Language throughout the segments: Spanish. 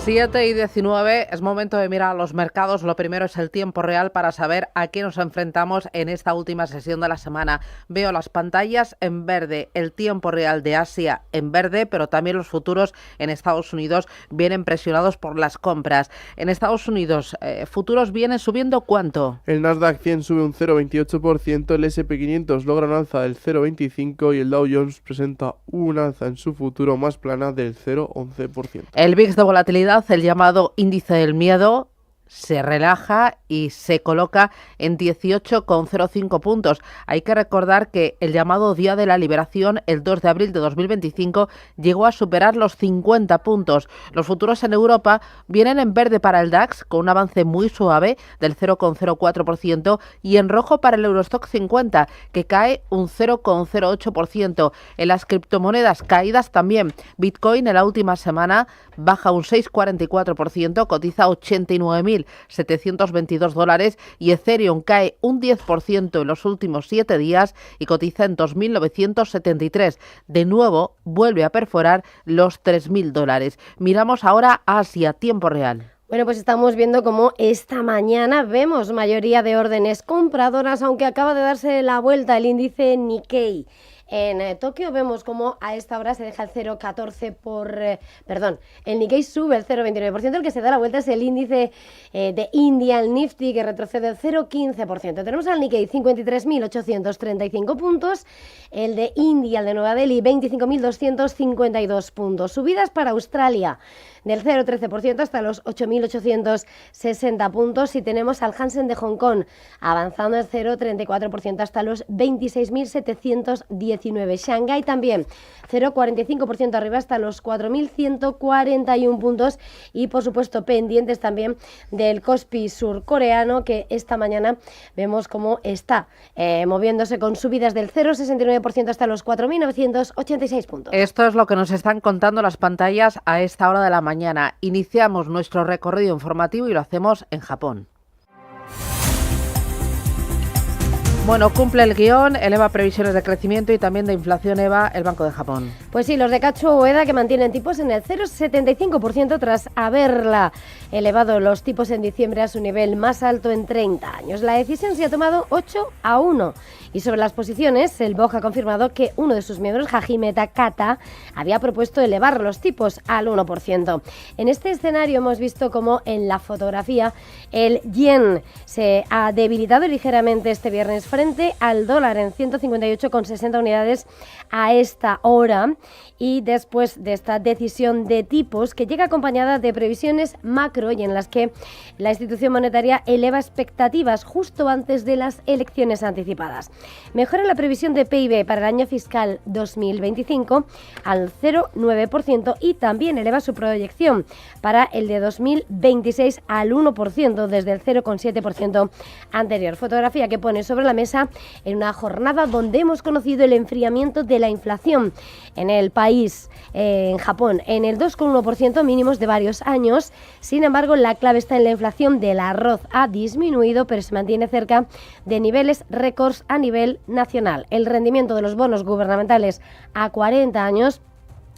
7:19, es momento de mirar a los mercados. Lo primero es el tiempo real para saber a qué nos enfrentamos en esta última sesión de la semana. Veo las pantallas en verde, el tiempo real de Asia en verde, pero también los futuros en Estados Unidos vienen presionados por las compras. En Estados Unidos, futuros vienen subiendo ¿cuánto? El Nasdaq 100 sube un 0,28%, el S&P 500 logra un alza del 0,25% y el Dow Jones presenta un alza en su futuro más plana del 0,11%. El VIX de volatilidad, el llamado índice del miedo, se relaja y se coloca en 18,05 puntos. Hay que recordar que el llamado Día de la Liberación, el 2 de abril de 2025, llegó a superar los 50 puntos. Los futuros en Europa vienen en verde para el DAX, con un avance muy suave del 0,04%, y en rojo para el Eurostock 50, que cae un 0,08%. En las criptomonedas caídas también. Bitcoin en la última semana baja un 6,44%, cotiza 89.722 dólares, y Ethereum cae un 10% en los últimos 7 días y cotiza en 2.973. De nuevo vuelve a perforar los 3.000 dólares. Miramos ahora a Asia, tiempo real. Bueno, pues estamos viendo cómo esta mañana vemos mayoría de órdenes compradoras, aunque acaba de darse la vuelta el índice Nikkei. En Tokio vemos como a esta hora se deja el 0,14 el Nikkei sube el 0,29%, el que se da la vuelta es el índice de India, el Nifty, que retrocede el 0,15%. Tenemos al Nikkei 53.835 puntos, el de India, el de Nueva Delhi, 25.252 puntos. Subidas para Australia del 0,13% hasta los 8.860 puntos, y tenemos al Hansen de Hong Kong avanzando el 0,34% hasta los 26.719. Shanghái también 0,45% arriba hasta los 4.141 puntos, y por supuesto pendientes también del Kospi surcoreano, que esta mañana vemos cómo está moviéndose con subidas del 0,69% hasta los 4.986 puntos. Esto es lo que nos están contando las pantallas a esta hora de la mañana. Iniciamos nuestro recorrido informativo y lo hacemos en Japón. Bueno, cumple el guión, eleva previsiones de crecimiento y también de inflación, Eva, el Banco de Japón. Pues sí, los de Kachuo Ueda, que mantienen tipos en el 0,75% tras haberla elevado los tipos en diciembre a su nivel más alto en 30 años. La decisión se ha tomado 8-1. Y sobre las posiciones, el BOJ ha confirmado que uno de sus miembros, Hajime Takata, había propuesto elevar los tipos al 1%. En este escenario hemos visto cómo en la fotografía el yen se ha debilitado ligeramente este viernes frente al dólar en 158,60 unidades a esta hora, y después de esta decisión de tipos que llega acompañada de previsiones macro y en las que la institución monetaria eleva expectativas justo antes de las elecciones anticipadas. Mejora la previsión de PIB para el año fiscal 2025 al 0,9% y también eleva su proyección para el de 2026 al 1% desde el 0,7% anterior. Fotografía que pone sobre la mesa en una jornada donde hemos conocido el enfriamiento de la inflación en el país, en Japón, en el 2,1%, mínimos de varios años. Sin embargo, la clave está en la inflación del arroz. Ha disminuido, pero se mantiene cerca de niveles récords a nivel nacional. El rendimiento de los bonos gubernamentales a 40 años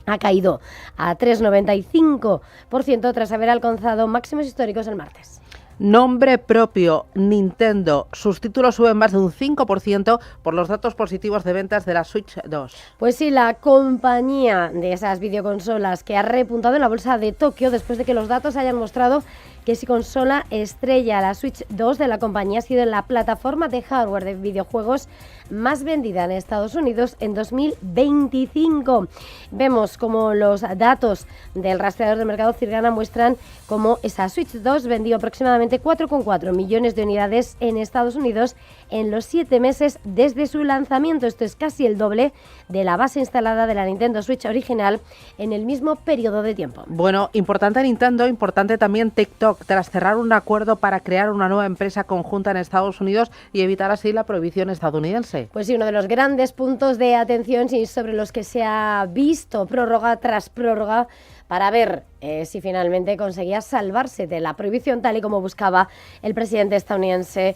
ha caído a 3,95% tras haber alcanzado máximos históricos el martes. Nombre propio, Nintendo. Sus títulos suben más de un 5% por los datos positivos de ventas de la Switch 2. Pues sí, la compañía de esas videoconsolas que ha repuntado en la bolsa de Tokio después de que los datos hayan mostrado que su consola estrella, la Switch 2 de la compañía, ha sido la plataforma de hardware de videojuegos más vendida en Estados Unidos en 2025. Vemos como los datos del rastreador de mercado Cirgana muestran cómo esa Switch 2 vendió aproximadamente 4,4 millones de unidades en Estados Unidos en los 7 meses desde su lanzamiento. Esto es casi el doble de la base instalada de la Nintendo Switch original en el mismo periodo de tiempo. Bueno, importante Nintendo, importante también TikTok, tras cerrar un acuerdo para crear una nueva empresa conjunta en Estados Unidos y evitar así la prohibición estadounidense. Pues sí, uno de los grandes puntos de atención y sobre los que se ha visto prórroga tras prórroga para ver si finalmente conseguía salvarse de la prohibición tal y como buscaba el presidente estadounidense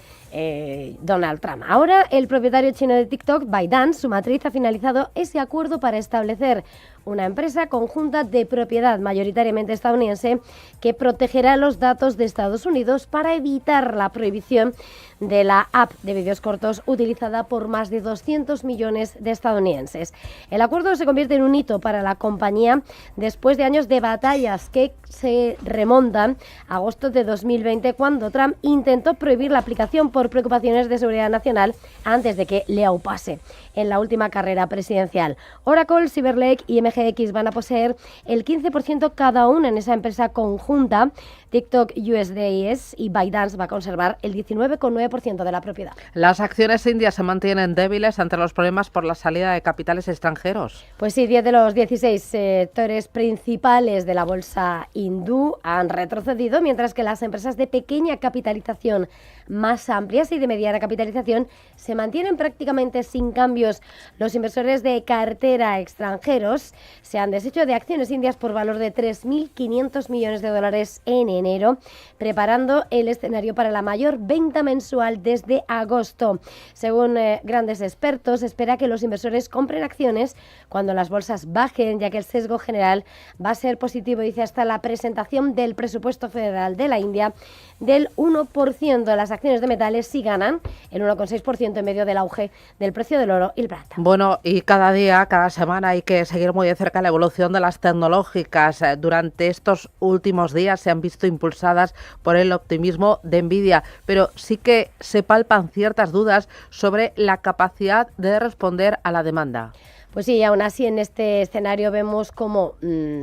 Donald Trump. Ahora el propietario chino de TikTok, ByteDance, su matriz, ha finalizado ese acuerdo para establecer una empresa conjunta de propiedad mayoritariamente estadounidense que protegerá los datos de Estados Unidos para evitar la prohibición de la app de vídeos cortos utilizada por más de 200 millones de estadounidenses. El acuerdo se convierte en un hito para la compañía después de años de batallas que se remontan a agosto de 2020, cuando Trump intentó prohibir la aplicación por preocupaciones de seguridad nacional antes de que le aupase en la última carrera presidencial. Oracle, Silver Lake y MGX van a poseer el 15% cada uno en esa empresa conjunta. TikTok USDS y ByteDance va a conservar el 19,9% de la propiedad. Las acciones indias se mantienen débiles ante los problemas por la salida de capitales extranjeros. Pues sí, 10 de los 16 sectores principales de la bolsa hindú han retrocedido, mientras que las empresas de pequeña capitalización más amplias y de mediana capitalización se mantienen prácticamente sin cambios. Los inversores de cartera extranjeros se han deshecho de acciones indias por valor de 3.500 millones de dólares en enero, preparando el escenario para la mayor venta mensual desde agosto. Según grandes expertos, se espera que los inversores compren acciones cuando las bolsas bajen, ya que el sesgo general va a ser positivo, dice, hasta la presentación del presupuesto federal de la India del 1%. Las acciones de metales sí ganan el 1,6% en medio del auge del precio del oro y el plata. Bueno, y cada día, cada semana hay que seguir muy de cerca la evolución de las tecnológicas. Durante estos últimos días se han visto impulsadas por el optimismo de Nvidia, pero sí que se palpan ciertas dudas sobre la capacidad de responder a la demanda. Pues sí, aún así en este escenario vemos cómo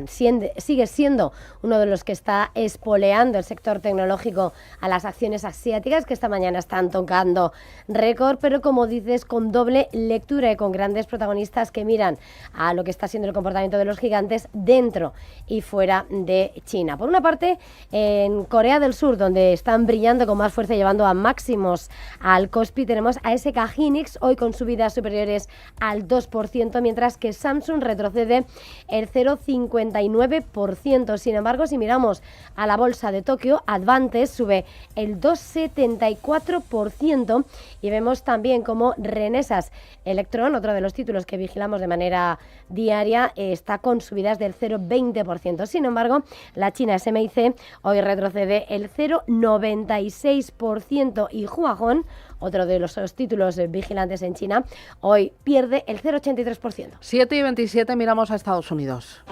sigue siendo uno de los que está espoleando el sector tecnológico a las acciones asiáticas, que esta mañana están tocando récord, pero como dices, con doble lectura y con grandes protagonistas que miran a lo que está siendo el comportamiento de los gigantes dentro y fuera de China. Por una parte, en Corea del Sur, donde están brillando con más fuerza, llevando a máximos al Kospi, tenemos a SK Hynix, hoy con subidas superiores al 2%, mientras que Samsung retrocede el 0,59%. Sin embargo, si miramos a la bolsa de Tokio, Advantes sube el 2,74% y vemos también como Renesas Electron, otro de los títulos que vigilamos de manera diaria, está con subidas del 0,20%. Sin embargo, la China SMIC hoy retrocede el 0,96% y Huajón, otro de los títulos vigilantes en China, hoy pierde el 0,83%. 7:27, miramos a Estados Unidos.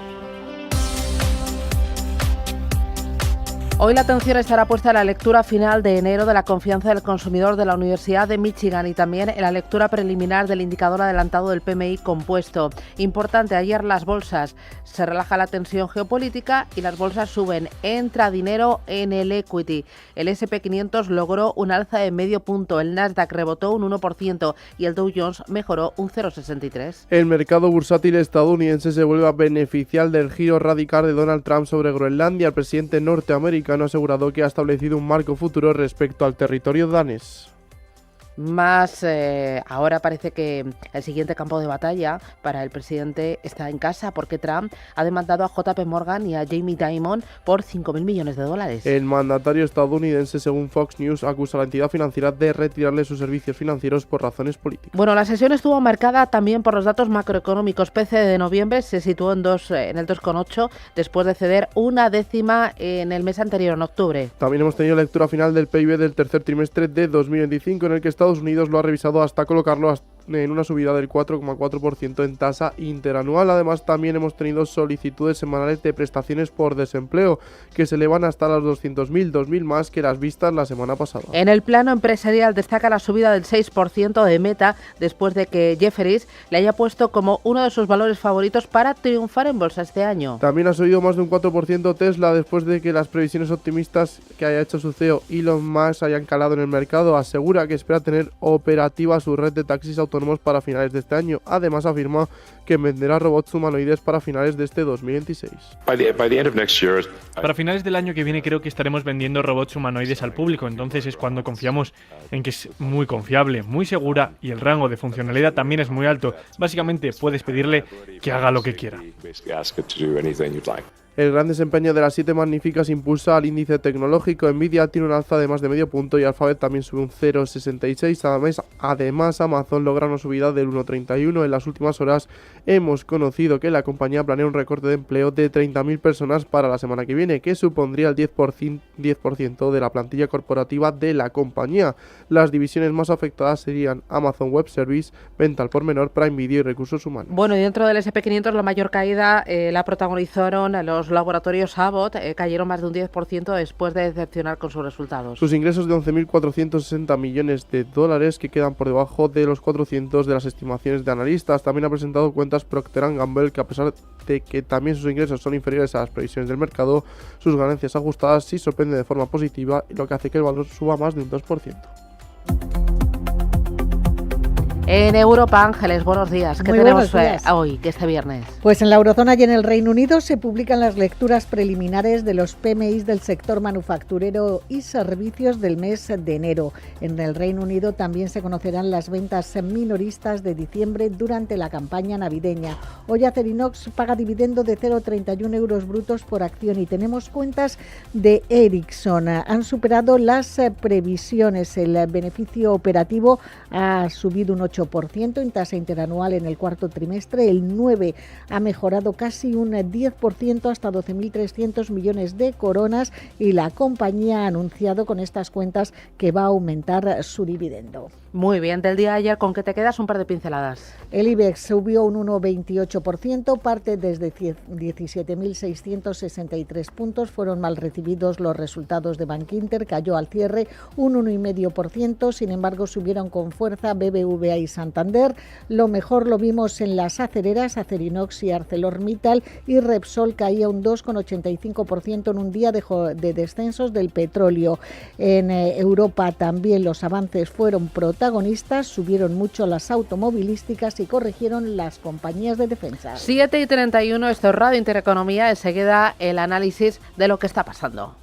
Hoy la atención estará puesta en la lectura final de enero de la confianza del consumidor de la Universidad de Michigan y también en la lectura preliminar del indicador adelantado del PMI compuesto. Importante, ayer las bolsas se relaja la tensión geopolítica y las bolsas suben. Entra dinero en el equity. El S&P 500 logró un alza de medio punto, el Nasdaq rebotó un 1% y el Dow Jones mejoró un 0,63%. El mercado bursátil estadounidense se vuelve a beneficiar del giro radical de Donald Trump sobre Groenlandia. El presidente norteamericano ha asegurado que ha establecido un marco futuro respecto al territorio danés. Ahora parece que el siguiente campo de batalla para el presidente está en casa, porque Trump ha demandado a JP Morgan y a Jamie Dimon por $5.000 millones. El mandatario estadounidense, según Fox News, acusa a la entidad financiera de retirarle sus servicios financieros por razones políticas. Bueno, la sesión estuvo marcada también por los datos macroeconómicos. PCE de noviembre se situó en el 2,8 después de ceder una décima en el mes anterior, en octubre. También hemos tenido lectura final del PIB del tercer trimestre de 2025, en el que Estados Unidos lo ha revisado hasta colocarlo en una subida del 4,4% en tasa interanual. Además, también hemos tenido solicitudes semanales de prestaciones por desempleo, que se elevan hasta las 200.000 más que las vistas la semana pasada. En el plano empresarial destaca la subida del 6% de Meta, después de que Jefferies le haya puesto como uno de sus valores favoritos para triunfar en bolsa este año. También ha subido más de un 4% Tesla, después de que las previsiones optimistas que haya hecho su CEO Elon Musk hayan calado en el mercado. Asegura que espera tener operativa su red de taxis autónomos para finales de este año. Además, afirma que venderá robots humanoides para finales de este 2026. Para finales del año que viene creo que estaremos vendiendo robots humanoides al público, entonces es cuando confiamos en que es muy confiable, muy segura y el rango de funcionalidad también es muy alto. Básicamente puedes pedirle que haga lo que quiera. El gran desempeño de las 7 magníficas impulsa al índice tecnológico. Nvidia tiene un alza de más de medio punto y Alphabet también sube un 0,66. Además, Amazon logra una subida del 1,31. En las últimas horas hemos conocido que la compañía planea un recorte de empleo de 30.000 personas para la semana que viene, que supondría el 10% de la plantilla corporativa de la compañía. Las divisiones más afectadas serían Amazon Web Service, venta al por menor, Prime Video y recursos humanos. Bueno, y dentro del SP500 la mayor caída la protagonizaron los laboratorios Abbott, cayeron más de un 10% después de decepcionar con sus resultados. Sus ingresos de 11.460 millones de dólares, que quedan por debajo de los 400 de las estimaciones de analistas. También ha presentado cuentas Procter & Gamble, que a pesar de que también sus ingresos son inferiores a las previsiones del mercado, sus ganancias ajustadas sí sorprenden de forma positiva, lo que hace que el valor suba más de un 2%. En Europa, Ángeles, buenos días. ¿Qué tenemos hoy, que este viernes? Pues en la eurozona y en el Reino Unido se publican las lecturas preliminares de los PMIs del sector manufacturero y servicios del mes de enero. En el Reino Unido también se conocerán las ventas minoristas de diciembre durante la campaña navideña. Hoy Acerinox paga dividendo de 0,31 euros brutos por acción y tenemos cuentas de Ericsson. Han superado las previsiones. El beneficio operativo ha subido un 8% en tasa interanual en el cuarto trimestre, el 9 ha mejorado casi un 10% hasta 12.300 millones de coronas y la compañía ha anunciado con estas cuentas que va a aumentar su dividendo. Muy bien, del día de ayer, ¿con qué te quedas? Un par de pinceladas. El IBEX subió un 1,28%, parte desde 17.663 puntos. Fueron mal recibidos los resultados de Bankinter, cayó al cierre un 1,5%. Sin embargo, subieron con fuerza BBVA y Santander. Lo mejor lo vimos en las acereras, Acerinox y ArcelorMittal, y Repsol caía un 2,85% en un día de descensos del petróleo. En Europa también los avances fueron protagonistas, subieron mucho las automovilísticas y corrigieron las compañías de defensa. 7:31, esto es Radio Intereconomía, enseguida el análisis de lo que está pasando.